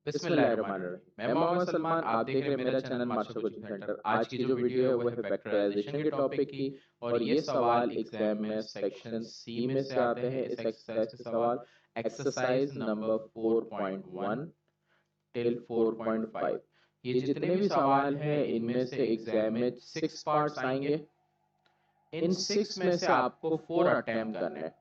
बिस्मिल्लाहिर्रहमानिर्रहीम। मैं मोहम्मद सलमान, आप देख रहे हैं मेरा चैनल मास्टर कोचिंग सेंटर। आज की जो वीडियो है वो है फैक्टराइजेशन के टॉपिक की, और ये सवाल एग्जाम में सेक्शन सी में से आते हैं। इस एक्सरसाइज के सवाल एक्सरसाइज नंबर 4.1 टिल 4.5। ये जितने भी सवाल हैं इनमें से एग्जाम में 6 पार्ट्स आएंगे। इन 6 में से आपको 4 अटेम्प्ट करने हैं।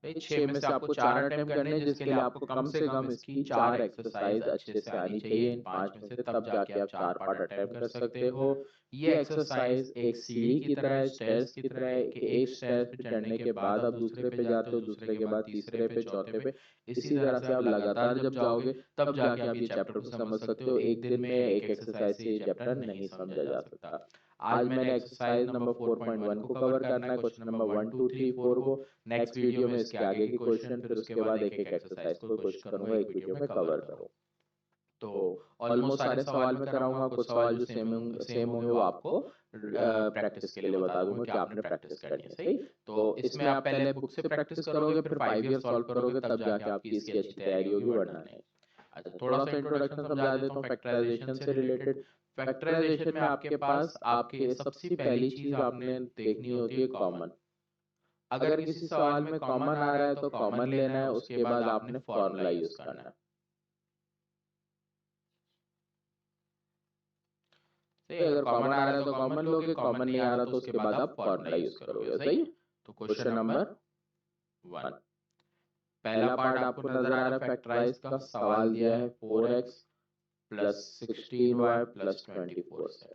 6 में से आपको 4 अटेम्प्ट करने हैं, जिसके लिए आपको कम से कम इसकी 4 एक्सरसाइज अच्छे से आनी चाहिए इन 5 में से, तब जाके आप 4 पार्ट अटेम्प्ट कर सकते हो। ये एक्सरसाइज एक सीढ़ी की तरह है, स्टेयर्स की तरह है, कि एक स्टेयर्स पे चढ़ने के बाद आप दूसरे पे जाते हो, दूसरे के बाद तीसरे पे, चौथे पे। इसी तरह से आप लगातार जब जाओगे तब जाके आप ये चैप्टर को समझ सकते हो। एक दिन में या एक एक्सरसाइज से ये चैप्टर नहीं समझा जा सकता। आज मैंने एक्सरसाइज नंबर 4.1 को कवर करना है, क्वेश्चन नंबर 1 2 3 4 को। नेक्स्ट वीडियो में इसके आगे के क्वेश्चन, फिर उसके बाद एक एक एक्सरसाइज को कोशिश करूंगा एक वीडियो में कवर करूं। तो ऑलमोस्ट सारे सवाल मैं कराऊंगा। कुछ सवाल जो सेम होंगे वो आपको प्रैक्टिस के लिए बता दूंगा कि आपने प्रैक्टिस करनी है। सही, तो इसमें आप पहले बुक से प्रैक्टिस करोगे, फिर 5 ईयर सॉल्व करोगे, तब जाके आपकी इसकी अच्छी तैयारी होगी, वरना नहीं। अच्छा, थोड़ा सा इंट्रोडक्शन समझा देता हूँ फैक्टराइजेशन से रिलेटेड। फैक्टराइजेशन में आपके पास आपके सबसे पहली चीज आपने देखनी होती है कॉमन। अगर किसी सवाल में कॉमन आ रहा है तो कॉमन लेना है, उसके बाद आपने फॉर्मूला यूज करना है। सही, अगर कॉमन आ रहा है तो कॉमन लोगे, कॉमन नहीं आ रहा तो उसके बाद आप फॉर्मूला यूज करोगे। सही, तो क्वेश्चन नंबर 1, पहला पार्ट आपको नजर आ रहा है फैक्टराइज का। सवाल दिया है 4x प्लस 16y प्लस 24 से।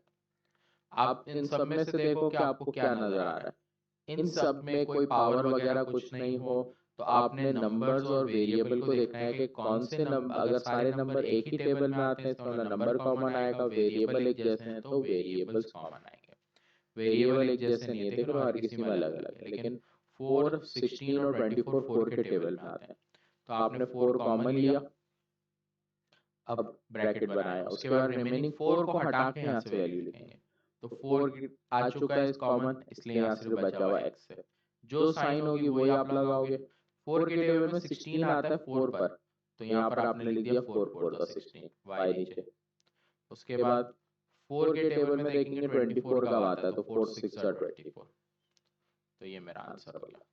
आप इन सब में से देखो कि आपको क्या नजर आ रहा है। इन सब में कोई पावर वगैरह कुछ नहीं हो, तो आपने नंबर्स और वेरिएबल को देखना है कि कौन से नंबर, अगर सारे नंबर एक ही टेबल में आते हैं इसका मतलब नंबर कॉमन आएगा। वेरिएबल एक जैसे हैं तो वेरिएबल्स कॉमन आएंगे। वेरिएबल एक जैसे नहीं है, देख रहे हो, हर किसी में अलग अलग है, लेकिन 4 16 और 24 4 के टेबल में आते हैं। तो आपने 4 कॉमन लिया, अब ब्रैकेट बनाया, उसके बाद रिमेनिंग 4 को हटा के यहाँ से वैल्यू लिखेंगे। तो 4 आ चुका है कॉमन, इसलिए यहाँ सिर्फ बचा हुआ x है। जो साइन होगी वही आप लगाओगे। 4 के टेबल में 16 आता है 4 पर, तो यहाँ पर आपने लिख दिया 4 4 का 16 y नीचे। उसके बाद 4 के टेबल में देखेंगे 24 का आता है, तो 4 6 24। तो ये मेरा आंसर हो गया।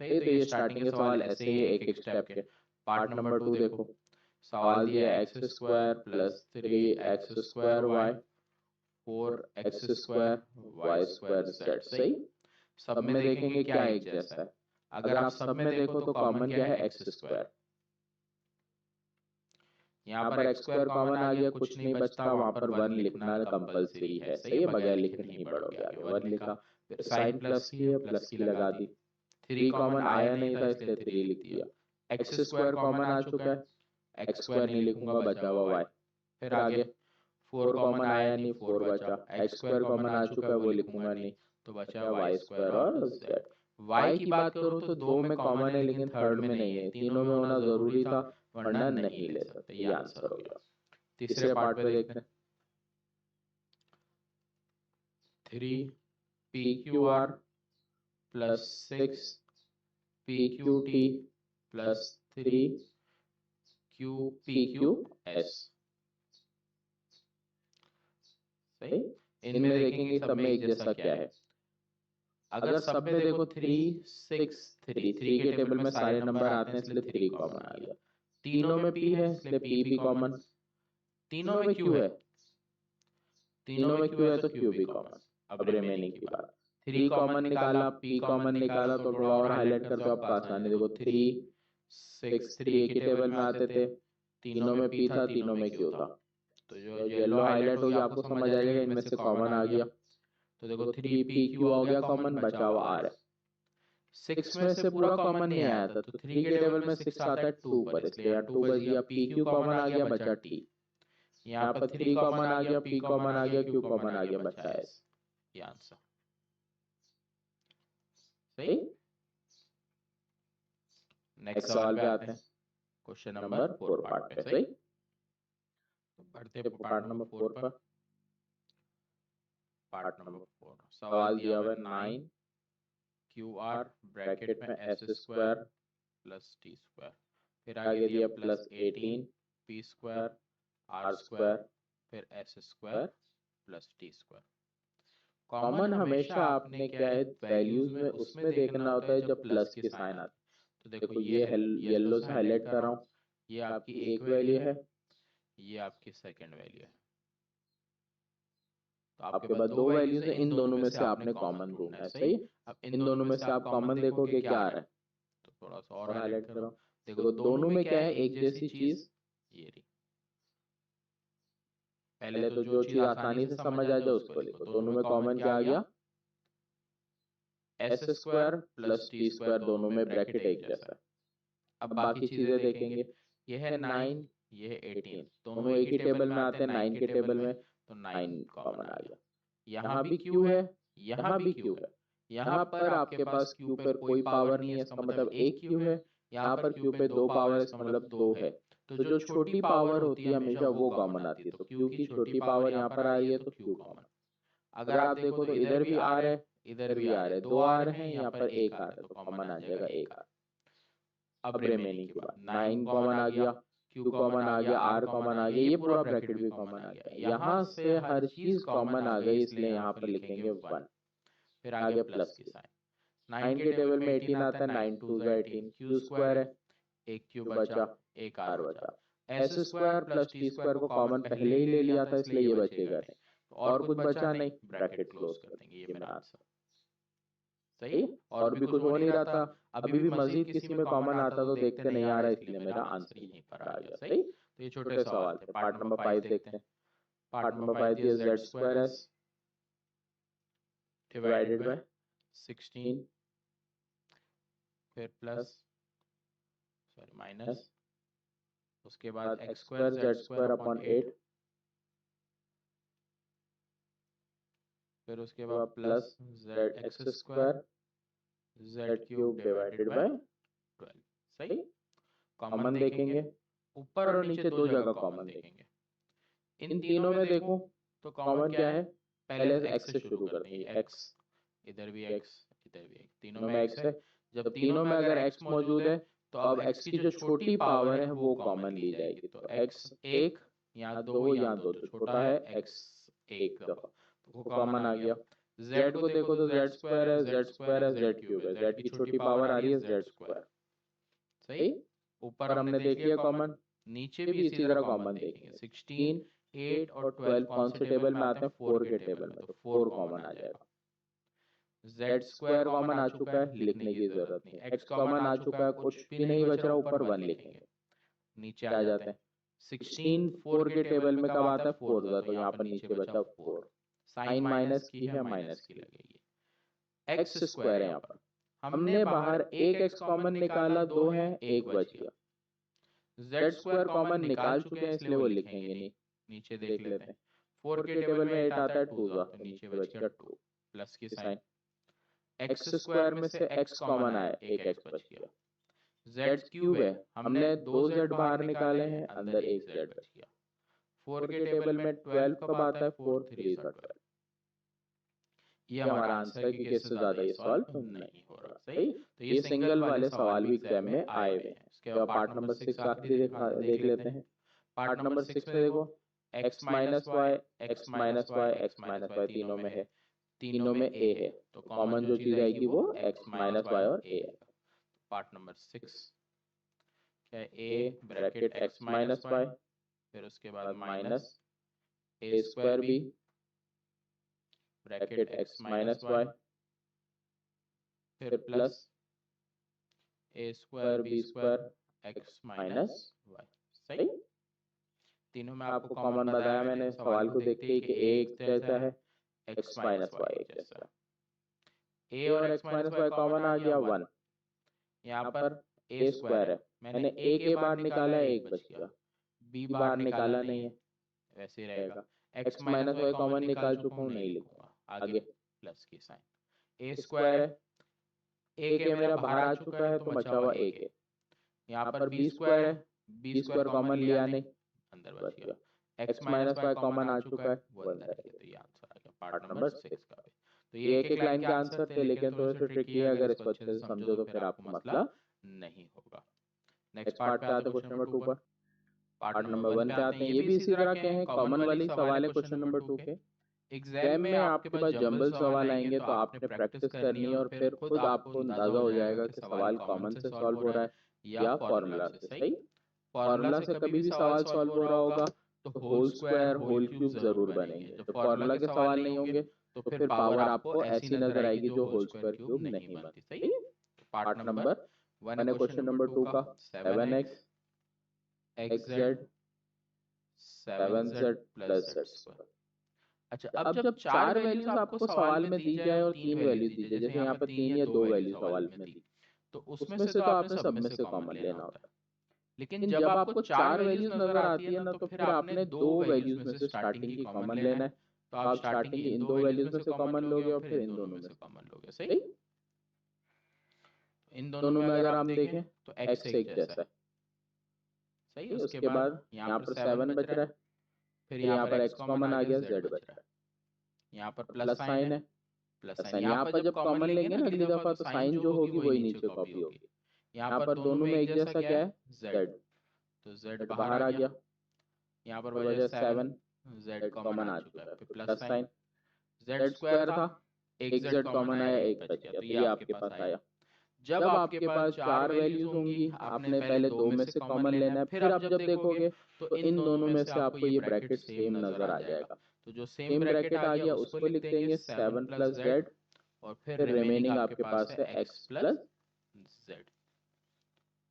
सही, तो ये स्टार्टिंग के सवाल ऐसे ही है, एक एक स्टेप के। पार्ट नंबर 2 देखो। सवाल दिया x square plus 3x² y 4x² y² z। सही, सब में देखेंगे क्या एक जैसा है। अगर आप सब में देखो तो कॉमन क्या है, x²। यहाँ पर x² कॉमन आ गया, कुछ नहीं बचता, वहां पर 1 लिखना कंपलसरी है। सही है, बगैर लिखे नहीं बढ़ोगे आगे। 1 लिखा, फिर साइन प्लस की है, प्लस की लगा दी। 3 कॉमन आया नहीं था इसलिए 3 लिख दिया। x² कॉमन आ चुका है, x² नहीं लिखूंगा, बचा हुआ y। फिर आगे 4 कॉमन आया नहीं, 4 बचा। x² कॉमन आ चुका है, वो लिखूंगा नहीं, तो बचा y² और z। y की बात करूं तो 2 में कॉमन है लेकिन थर्ड में नहीं है, तीनों में होना जरूरी था, वरना नहीं ले सकते। ये आंसर हो गया। तीसरे पार्ट पे देखते हैं। 3 pqr plus 6 pqt plus 3 qpqs। सही, इनमें देखेंगे सब में एक जैसा क्या है। अगर सब में देखो 3 6 3, 3 के टेबल में सारे नंबर आते हैं इसलिए 3 कॉमन आ गया। तीनों में p है इसलिए p भी कॉमन। तीनों में q है, तीनों में q है तो q भी कॉमन। अब रिमेनिंग की बात, 3 कॉमन निकाला, p कॉमन निकाला, तो थोड़ा और हाईलाइट करते हो आपको आसानी। देखो 3 6 3 एक ही टेबल में आते थे, तीनों में p था, तीनों में q था। तो जो येलो हाईलाइट होगी आपको समझ आ जाएगा इनमें से कॉमन आ गया। तो देखो 3pq हो गया कॉमन, बचा हुआ r है। 6 में से पूरा कॉमन नहीं आया था, तो 3 के टेबल में 6 आता है 2 पर, इसलिए यहाँ 2 बच गया। pq कॉमन आ गया, बचा t। यहाँ पर 3 कॉमन आ गया, p कॉमन आ गया, q कॉमन आ गया, बचा s। ये आंसर। सही, नेक्स्ट सवाल पे आते हैं, क्वेश्चन नंबर 4 पार्ट पे। सही, तो बढ़ते हैं पार्ट नंबर 4 पर। पार्ट नंबर 4 सवाल दिया हुआ है 9 qr ब्रैकेट में s² प्लस t²। फिर आगे दिया plus 18 P square R square फिर S square plus T square. Common हमेशा आपने क्या है वैल्यूज में उसमें देखना होता है जब प्लस के साइन आते हैं। तो देखो ये येलो से हाईलाइट कर रहा हूँ, ये आपकी एक वैल्यू है, ये आपकी सेकंड वैल्यू है। तो आपके पास दो वैल्यूज है, इन दोनों में से आपने कॉमन ढूंढना है, सही। अब इन दोनों में से आप कॉमन देखोगे क्या आ रहा है, तो थोड़ा सा और हाईलाइट करो। देखो दोनों में क्या है एक जैसी चीज, ये रही। पहले तो जो चीज आसानी से समझ आ जाए उसको लिखो। दोनों में कॉमन क्या आ गया, S square plus T square, दोनों में ब्रैकेट एक जैसा है। अब बाकी चीजें देखेंगे, ये है 9 ये है 18, दोनों एक ही टेबल में आते हैं 9 के टेबल में, तो 9 कॉमन आ गया। यहाँ भी क्यू है, यहाँ भी क्यू है। यहाँ पर आपके पास क्यू पर कोई पावर नहीं है, इसका मतलब एक क्यू है। यहाँ पर क्यू पे दो पावर है, इसका मतलब दो है। तो जो छोटी पावर होती है हमेशा वो कॉमन आती है, तो क्यू की छोटी पावर यहाँ पर आ रही है तो क्यू कॉमन। अगर आप देखो तो इधर भी आर है, इधर भी आर है, दो आर है, यहाँ पर एक आर है, तो कॉमन आ जाएगा एक आर। अब रिमेनिंग के बाद 9 कॉमन आ गया, क्यू कॉमन आ गया, आर कॉमन आ गया, ये पूरा ब्रैकेट भी कॉमन आ गया। यहाँ से हर चीज कॉमन आ गई, इसलिए यहाँ पर लिखेंगे 1। फिर आगे प्लस की साइन, 9 के टेबल में 18 आता है, 9 2 18, क्यू स्क्वायर है, एक क्यू बचा, एक आर बचा। S square plus T square को कॉमन पहले ही ले लिया था, इसलिए ये बचेगा नहीं। और कुछ बचा नहीं, ब्रैकेट क्लोज कर देंगे, ये मेरा आंसर। सही, और भी कुछ हो नहीं रहा था। अभी भी मजीद किसी में कॉमन आता तो देखते नहीं आ रहा, इसलिए मेरा आंसर यहीं पर आ गया। सही, तो ये छोटे सवाल थे। पार्ट नंबर 5 देखते हैं। पार्ट नंबर 5 दिया Z square S divided by 16 फिर प्लस सॉरी माइनस, उसके बाद x square Z square upon 8, फिर उसके बाद plus Z x square Z cube divided by 12। सही, कॉमन देखेंगे, ऊपर और नीचे दो जगह कॉमन देखेंगे। इन तीनों में देखो तो कॉमन क्या है, पहले से एक्स से शुरू करते हैं। एक्स, इधर भी एक्स, इधर भी एक्स, तीनों में एक्स है। जब तीनों में अगर एक्स मौजूद है तो अब एक्स की जो छोटी पावर है वो कॉमन ली जाएगी। तो एक्स एक, यहाँ दो, यहाँ दो, तो छोटा है एक्स एक दफा, तो वो कॉमन आ गया। जेड को देखो तो जेड स्क्वायर है, जेड स्क्वायर है, जेड क्यूब है, जेड की छोटी पावर आ रही है जेड स्क्वायर। सही, ऊपर हमने देख लिया कॉमन, नीचे भी इसी तरह कॉमन देखेंगे। 16 8 और 12 कौन से टेबल में आते हैं, 4 के टेबल में, तो 4 कॉमन आ जाएगा। जेड स्क्वायर कॉमन आ चुका है, लिखने की जरूरत नहीं। एक्स कॉमन आ चुका है, कुछ भी नहीं बच रहा, ऊपर 1 लिखेंगे। नीचे आ जाते हैं, 16 4 के टेबल में कब आता है, 4 का, तो यहाँ पर नीचे बचा 4। साइन माइनस की है, माइनस की लगेगी। एक्स स्क्वायर है, यहाँ पर हमने बाहर एक एक्स कॉमन निकाला, 2 है, एक बच गया। जेड स्क्वायर कॉमन निकाल चुके हैं, इसलिए वो लिखेंगे नहीं। नीचे देख लेते हैं, 4 के टेबल में 8 आता है, 2 जा, तो नीचे बच गया 2 प्लस की साइन। एक्स स्क्वायर में से एक्स कॉमन आया, एक एक्स बच गया। जेड क्यूब है, हमने 2 जेड बाहर निकाले हैं, अंदर एक जेड बच गया। 4 के टेबल में 12 कब आता है, 4 3 12। ये हमारा आंसर है, क्योंकि इससे ज्यादा ये सॉल्व नहीं हो रहा। सही, तो ये सिंगल वाले सवाल भी एग्जाम में आए हुए हैं। उसके बाद पार्ट नंबर 6 आखिरी देख लेते हैं। पार्ट नंबर 6 में देखो, x minus y, x minus y, x minus y तीनों में है, तीनों में a है, तो कॉमन जो चीज आएगी वो x माइनस वाई और a है। पार्ट नंबर 6 क्या है, a bracket x minus Y, फिर उसके बाद minus a square b bracket x minus Y, फिर plus a square b square x minus Y. सही, तीनों में आपको कॉमन बताया मैंने सवाल को देखते ही कि a एक जैसा है, x माइनस वाई एक जैसा है। a और x माइनस वाई कॉमन आ गया 1। यहाँ पर a स्क्वायर है, मैंने a के बाहर निकाला है, एक बच गया, b बाहर निकाला नहीं है, वैसे ही रहेगा। x माइनस वाई कॉमन निकाल चुका हूँ, नहीं लिखूंगा। आगे प्लस की साइन, a स्क्वायर है, a के मेरा बाहर आ चुका है, तो बचा हुआ a के। यहाँ पर b स्क्वायर है, b स्क्वायर कॉमन लिया नहीं, अंदर बच गया। x माइनस वाई कॉमन आ चुका है, वो अंदर है, तो ये आंसर आ गया पार्ट नंबर 6 का भी। तो ये एक एक लाइन के आंसर थे, लेकिन थोड़े से ट्रिकी है, अगर इसको अच्छे से समझो तो फिर आपको मसला नहीं होगा। नेक्स्ट पार्ट पे आते हैं क्वेश्चन नंबर 2 पर। पार्ट नंबर 1 पे आते हैं। ये भी इसी तरह के हैं, कॉमन वाली सवाल है क्वेश्चन नंबर 2 के। एग्जाम में आपके पास जंबल सवाल आएंगे तो आपने प्रैक्टिस करनी है और फिर खुद आपको अंदाजा हो जाएगा कि सवाल कॉमन से सॉल्व हो रहा है या फॉर्मूला से। सही, फॉर्मूला से कभी भी सवाल सॉल्व हो रहा होगा तो होल स्क्वायर होल क्यूब जरूर बनेंगे। जब फॉर्मूला के सवाल नहीं होंगे तो फिर पावर आपको ऐसी नजर आएगी जो होल स्क्वायर क्यूब नहीं बनती। सही, पार्ट नंबर 1 है क्वेश्चन नंबर 2 का। 7x xz 7z plus z square. अच्छा, अब जब चार वैल्यूज आपको सवाल में दी जाए और तीन वैल्यूज दी जाए, जैसे यहाँ पर 3 या 2 वैल्यू सवाल में दी, तो उसमें से तो आपने सब में से कॉमन लेना होता है। लेकिन जब आपको चार वैल्यूज नजर आती है ना तो फिर आपने दो वैल्यूज में से स्टार्टिंग की कॉमन लेना है। तो आप स्टार्टिंग की इन दो वैल्यूज में से कॉमन लोगे और फिर इन दोनों में से कॉमन लोगे। सही, इन दोनों में अगर हम देखें तो x एक जैसा है। सही, उसके बाद यहाँ पर 7 बच रहा है, फिर यहाँ पर x कॉमन आ गया, z बच रहा है, यहाँ पर प्लस साइन है, प्लस साइन। यहाँ पर जब कॉमन लेंगे ना अगली दफा तो साइन जो होगी वही नीचे कॉपी होगी। यहाँ पर दोनों में एक जैसा क्या है, z, तो z बाहर आ गया। यहाँ पर बचा 7, z कॉमन आ चुका है, फिर प्लस साइन, z स्क्वायर था, एक z कॉमन आया, एक बच गया, तो ये आपके पास आया। जब आपके पास चार वैल्यूज होंगी आपने पहले दो में से कॉमन लेना है, फिर आप जब देखोगे तो इन दोनों में से आपको ये ब्रैकेट सेम नजर आ जाएगा। तो जो सेम ब्रैकेट आ गया उसको लिख देंगे 7 प्लस जेड और फिर रिमेनिंग आपके पास है x प्लस जेड।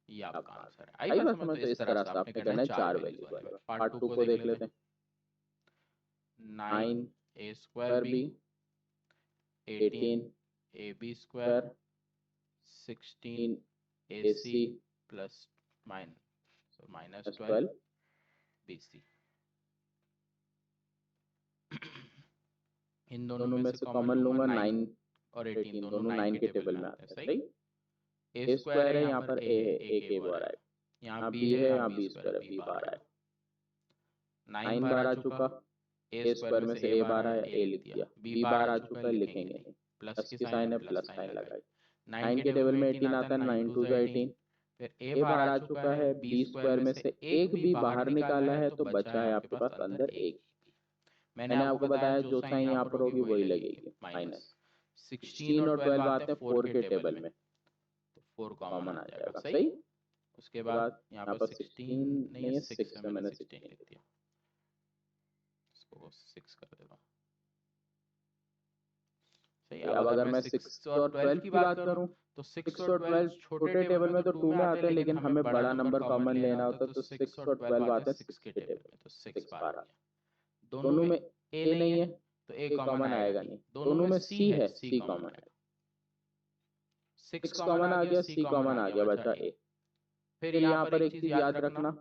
ये आपका आंसर है। आई बात समझ? तो इस तरह से आपने करना है चार वैल्यूज वाले। पार्ट 2 को देख लेते हैं। 9 a square b 18 ab square 16 ac plus minus 12 bc। इन दोनों में से कॉमन लूंगा 9 और 18, दोनों 9 के टेबल में आते हैं। सही, a स्क्वायर है, यहाँ पर a है, a के बार आएगा, यहाँ b है, यहाँ b स्क्वायर है, b बार आएगा। 9 बार आ चुका, a स्क्वायर में से a बार आया, a लिख दिया, b बार आ चुका है, लिखेंगे नहीं, प्लस की साइन है, प्लस साइन लगाई। 9 के टेबल में 18 आता है, 9 2 18, फिर a बाहर आ चुका है, b स्क्वायर में से एक b बाहर निकाला है तो बचा है आपके पास अंदर एक। मैंने आपको बताया जो साइन यहाँ पर होगी वही लगेगी, माइनस। 16 और 12 आते हैं 4 के टेबल में, तो 4 कॉमन आ जाएगा। सही, उसके बाद यहाँ पर 16 नहीं है, 6 है, मैंने 16 लिख दिया, इसको 6 कर देता हूँ। सही, अब अगर मैं 6 और 12 की बात करूं तो 6 और 12 छोटे टेबल में तो 2 में आते हैं, लेकिन हमें बड़ा नंबर कॉमन लेना होता है तो 6 और 12 आते हैं 6 के टेबल में, तो 6 बार आ गया। दोनों में a नहीं है तो a कॉमन आएगा नहीं, दोनों में c है, c कॉमन आएगा। 6 कॉमन आ गया, c कॉमन आ गया, बचा a। फिर यहाँ पर एक चीज याद रखना,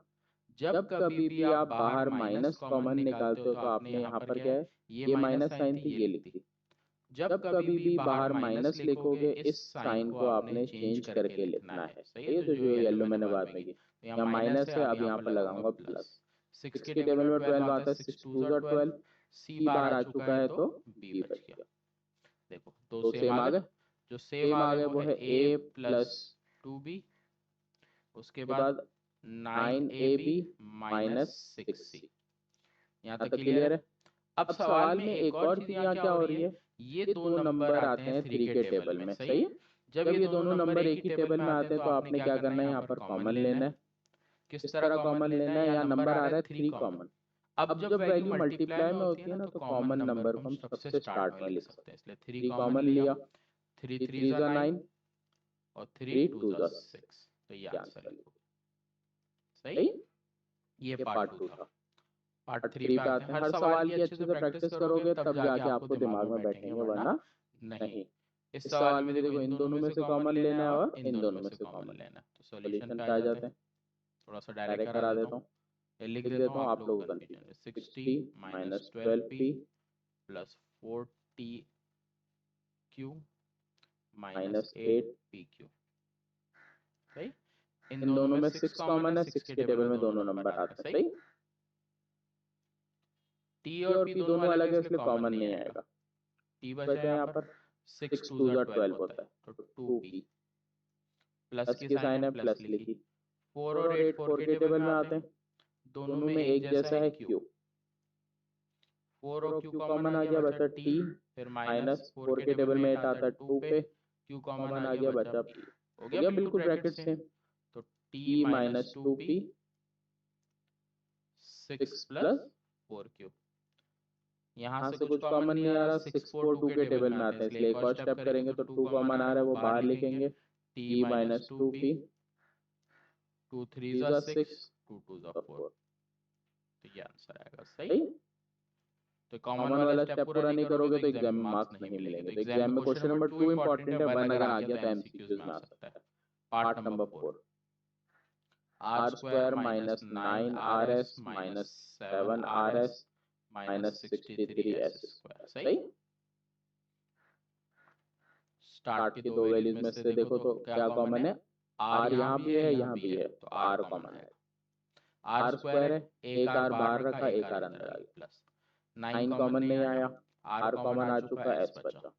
जब कभी भी आप बाहर माइनस कॉमन निकालते हो तो आपने यहाँ पर क्या है, ये माइनस साइन थी, ये लिख दी। जब कभी भी बाहर माइनस लिखोगे इस साइन को आपने चेंज करके लिखना है। सही है, तो जो येलो मैंने बाद में की, यहाँ माइनस है, अब यहाँ पर लगाऊंगा प्लस। 6 के टेबल में 12 आता है, 6 2 12, c बाहर आ चुका है तो b बच गया। देखो दो सेम आ गए, जो सेम आ गए वो है a प्लस 2b, उसके बाद 9ab माइनस 6c। यहाँ तक क्लियर है? अब सवाल में एक और चीज यहाँ क्या हो रही है, ये दो नंबर आते हैं 3 के टेबल में। सही है, जब ये दोनों नंबर एक ही टेबल में आते हैं तो आपने क्या करना है, यहाँ पर कॉमन लेना है। किस तरह कॉमन लेना है, यहाँ नंबर आ रहा है 3 कॉमन। अब जब वैल्यू मल्टीप्लाई में होती है ना तो कॉमन नंबर को हम सबसे स्टार्ट में लिख सकते हैं, इसलिए 3 कॉमन लिया, 3 3 9 और 3 2 6, तो ये आंसर लिखो। सही, ये पार्ट 2 था। पार्ट 3 पे आते हैं। हर सवाल की अच्छे से प्रैक्टिस करोगे तब जाके आपको दिमाग में बैठेंगे, वरना नहीं। इस सवाल में देखो इन दोनों में से कॉमन लेना है और इन दोनों में से कॉमन लेना है, तो सॉल्यूशन पे आ जाते हैं। थोड़ा सा डायरेक्ट करा देता हूँ, लिख देता हूँ, आप लोगों को कंफ्यूजन है। 60 minus 12p plus 4tq minus 8pq। सही, इन दोनों में 6 कॉमन है, 6 के टेबल में दोनों नंबर आते हैं। सही, t और p दोनों अलग है इसलिए कॉमन नहीं आएगा, t बचा है यहाँ पर, 6 2 12 होता है, तो 2p, प्लस की साइन है, प्लस लिखी, 4 और 8 4 के टेबल में आते हैं, दोनों में एक जैसा है q, 4 और q कॉमन आ गया बचा t, फिर माइनस 4 के टेबल में 8 आता है 2 पे, q कॉमन आ गया बचा p, हो गया बिल्कुल ब्रैकेट से। तो t minus 2p 6 plus 4q, यहाँ से कुछ कॉमन नहीं आ रहा, 6 4 2 के टेबल में आते हैं, इसलिए एक और स्टेप करेंगे तो 2 कॉमन आ रहा है वो बाहर लिखेंगे, t माइनस 2p, 2 3 जा 6, 2 2 जा 4, तो ये आंसर आएगा सही। तो कॉमन वाला स्टेप पूरा नहीं करोगे तो एग्जाम में मार्क्स नहीं मिलेंगे। तो एग्जाम में क्वेश्चन नंबर 2 इंपॉर्टेंट है, 1 अगर आ गया तो एमसीक्यूज में आ सकता है। Part number 4, r square minus 9rs minus 7rs minus 63s square, सही। स्टार्ट की दो वैल्यूज में से देखो तो क्या कॉमन है, आर यहाँ भी है यहाँ भी है, तो आर कॉमन है। आर स्क्वायर है, एक आर बाहर रखा एक आर अंदर आ गया, प्लस 9 कॉमन नहीं आया, आर कॉमन आ चुका, एस बचा,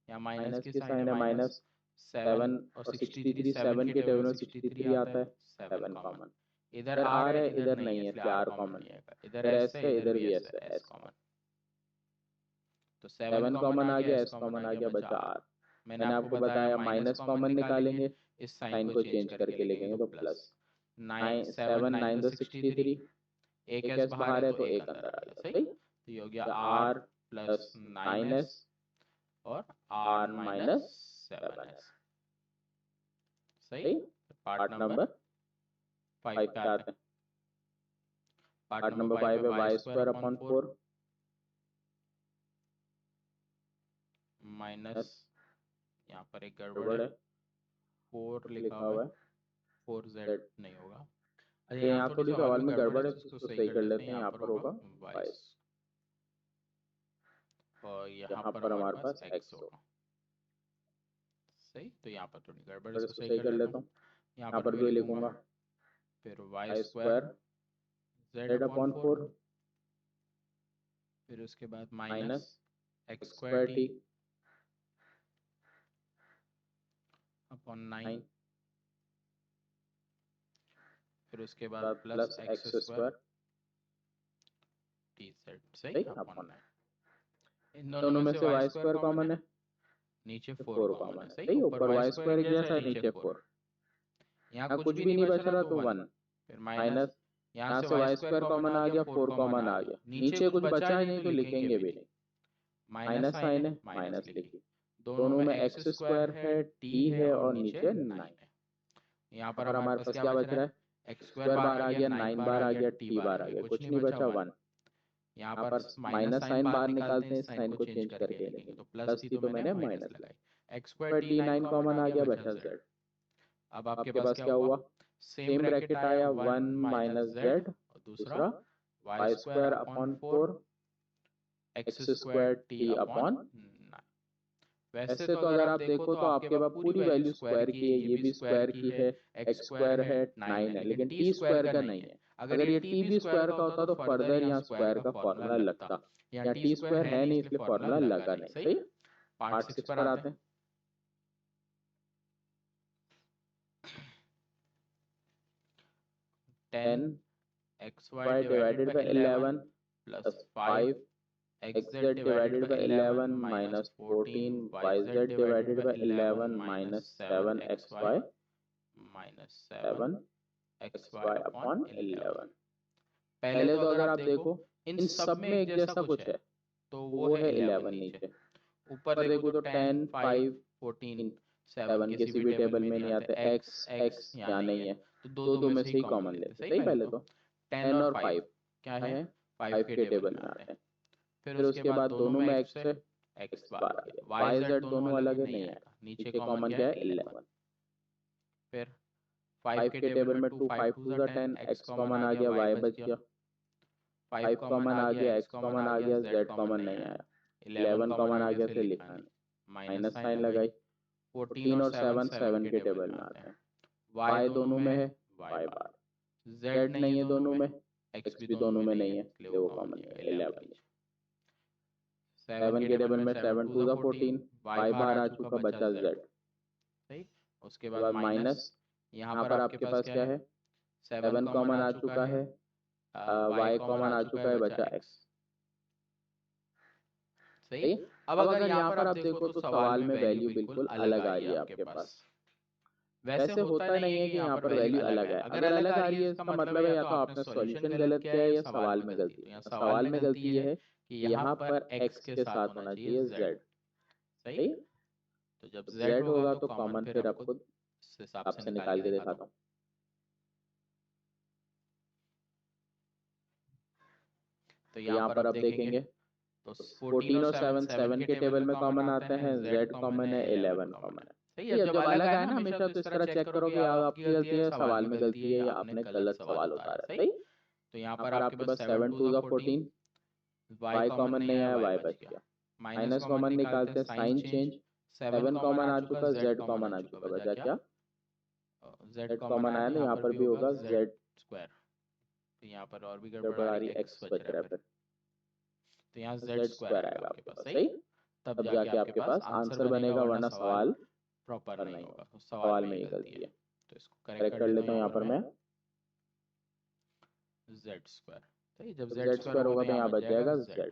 यहाँ माइनस की साइन है, माइनस 7 और 63 7 के टेबल में 63 आता है, 7 कॉमन, इधर आर है इधर नहीं है इसलिए आर कॉमन नहीं आएगा, इधर एस है इधर भी एस है, एस कॉमन, तो 7 कॉमन आ गया, एस कॉमन आ गया, बचा आर। मैंने आपको बताया माइनस कॉमन निकालेंगे, इस साइन को चेंज करके लिखेंगे तो प्लस 9 7 9 तो 63, एक एस बाहर है तो एक अंदर आ गया, सही। तो ये हो गया आर प्लस 9s और आर माइनस 7s, सही। पार्ट नंबर 5 पे आते हैं। पार्ट नंबर 5 है वाई स्क्वायर अपॉन 4 माइनस, यहाँ पर एक गड़बड़ है, 4 लिखा हुआ है, 4z नहीं होगा, अच्छा यहाँ थोड़ी सवाल में गड़बड़ है तो सही कर लेते हैं, यहाँ पर होगा वाई और यहाँ पर हमारे पास x होगा, सही। तो यहाँ पर थोड़ी गड़बड़ है, इसको सही कर लेता हूँ, यहाँ पर भी लिखूंगा, फिर वाई स्क्वायर z अपॉन 4, फिर उसके बाद minus x square t upon 9, फिर उसके बाद plus x square T Z, सही, अपॉन 9। इन दोनों में से वाई स्क्वायर कॉमन है, नीचे 4 कॉमन है, सही। ऊपर वाई स्क्वायर एक जैसा है, नीचे 4, यहाँ कुछ भी नहीं बच रहा तो 1, फिर माइनस, यहाँ से वाई स्क्वायर कॉमन आ गया, 4 कॉमन आ गया, नीचे कुछ बचा ही नहीं तो लिखेंगे भी नहीं, माइनस साइन है माइनस लिखिए, दोनों में एक्स स्क्वायर है टी है और नीचे 9 है, यहाँ पर हमारे पास क्या बच रहा है, एक्स स्क्वायर बाहर आ गया, 9 बाहर आ गया, टी बाहर आ गया, कुछ नहीं बचा 1, यहाँ पर माइनस साइन बाहर निकालते हैं, इस साइन को चेंज करके लिखेंगे, तो प्लस थी तो मैंने माइनस लगाई, एक्स स्क्वायर टी 9 कॉमन आ गया, बचा जेड। अब आपके पास क्या हुआ, सेम ब्रैकेट आया 1 माइनस जेड और दूसरा y square upon 4 x square t upon 9। वैसे तो अगर आप देखो तो आपके पास पूरी वैल्यू स्क्वायर की है, ये भी स्क्वायर की है, एक्स स्क्वायर है 9 है, लेकिन टी स्क्वायर का नहीं है। अगर ये टी भी स्क्वायर का होता तो फर्दर यहाँ स्क्वायर का फॉर्मूला लगता, यहाँ टी स्क्वायर है नहीं इसलिए फॉर्मूला लगा नहीं, सही। पार्ट 6 पर आते हैं। 10 xy divided by 11 plus 5 xz divided by 11 minus 14 yz divided by 11 minus 7xy minus 7xy upon 11। पहले तो अगर आप देखो इन सब में एक जैसा कुछ है तो वो है 11 नीचे, ऊपर देखो तो 10 5 14 7 किसी भी टेबल में नहीं आते, x x यहाँ नहीं है, तो दो दो में से ही कॉमन लेते, सही। पहले तो 10 और 5 क्या है, 5 के टेबल में आते हैं, फिर उसके बाद दोनों में x है, x बार आ गया, y z दोनों अलग है नहीं आएगा, नीचे कॉमन क्या है 11, फिर 5 के टेबल में 2 5 2 जा 10, x कॉमन आ गया, y बच गया, 5 कॉमन आ गया, x कॉमन आ गया, z कॉमन नहीं आया, 11 कॉमन आ गया तो लिखा नहीं, माइनस साइन लगाई, 14 और 7 7 के टेबल में आते हैं, y दोनों में है, y बार, z नहीं है दोनों में, x भी दोनों में नहीं है इसलिए वो कॉमन नहीं है 11। 7 के टेबल में 7 2 जा 14, y बाहर आ चुका, बचा z, सही। उसके बाद माइनस यहाँ पर आपके पास क्या है, 7 कॉमन आ चुका है, y कॉमन आ चुका है, बचा x। सही। अब अगर यहाँ पर आप देखो तो सवाल में वैल्यू बिल्कुल अलग आ रही है आपके पास। वैसे होता नहीं है कि यहाँ पर वैल्यू अलग है, अगर अलग आ रही है इसका मतलब है या तो आपने सॉल्यूशन गलत किया है या सवाल में गलती है। सवाल में गलती ये है कि यहाँ पर x के साथ होना चाहिए z। सही। तो जब z होगा तो कॉमन फिर आपको इस हिसाब से निकाल के दिखाता हूँ। तो यहाँ पर आप देखेंगे तो 14 और 7 7 के टेबल में कॉमन आते हैं, z कॉमन है, 11 कॉमन है। सही है। जब अलग आए ना हमेशा तो इस तरह चेक करो कि आपकी गलती है, सवाल में गलती है या आपने गलत सवाल उतारा है। सही। तो यहाँ पर आपके पास 7 2 14, y कॉमन नहीं आया, y बच गया। माइनस कॉमन निकालते हैं, साइन चेंज, 7 कॉमन आ चुका, z कॉमन आ चुका, बचा क्या, z कॉमन आया ना, यहाँ पर भी होगा z स्क्वायर। तो यहाँ पर और भी गड़बड़ आ रही है, x बच रहा है फिर, तो यहाँ z स्क्वायर आएगा आपके पास। सही। तब जाके आपके पास आंसर बनेगा, वरना सवाल प्रॉपर नहीं होगा। तो सवाल में ही गलती है, तो इसको करेक्ट कर लेता हूँ यहाँ पर मैं, z स्क्वायर। सही। जब z स्क्वायर होगा तो यहाँ बच जाएगा z।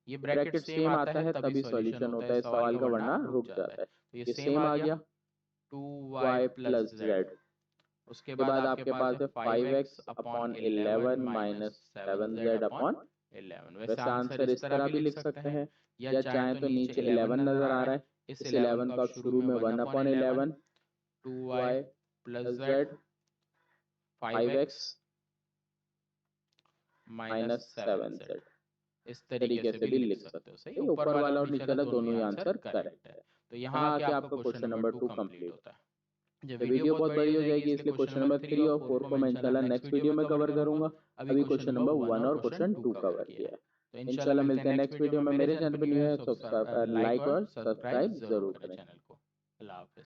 ये ब्रैकेट सेम आता है तभी सॉल्यूशन होता है इस सवाल का, वरना रुक जाता है। तो ये सेम आ गया 2y प्लस z। उसके बाद आपके पास है 5x upon 11 minus 7z upon 11। वैसे आंसर इस तरह भी लिख सकते हैं, या चाहे तो नीचे 11 नजर आ रहा है, इस 11 को आप शुरू में 1 upon 11, 2y plus z 5x minus 7z, इस तरीके से भी लिख सकते हो। सही। ऊपर वाला और नीचे वाला दोनों ही आंसर करेक्ट है। तो यहाँ आके आपका क्वेश्चन नंबर 2 कंप्लीट होता है। जब वीडियो बहुत बड़ी हो जाएगी इसलिए क्वेश्चन नंबर 3 और 4 को मैं इंशाल्लाह नेक्स्ट वीडियो में कवर करूंगा। अभी क्वेश्चन नंबर 1 और क्वेश्चन 2 कवर किया है। तो इंशाल्लाह मिलते हैं नेक्स्ट वीडियो में। मेरे चैनल पर न्यू है तो लाइक और सब्सक्राइब जरूर करें। अल्लाह हाफिज।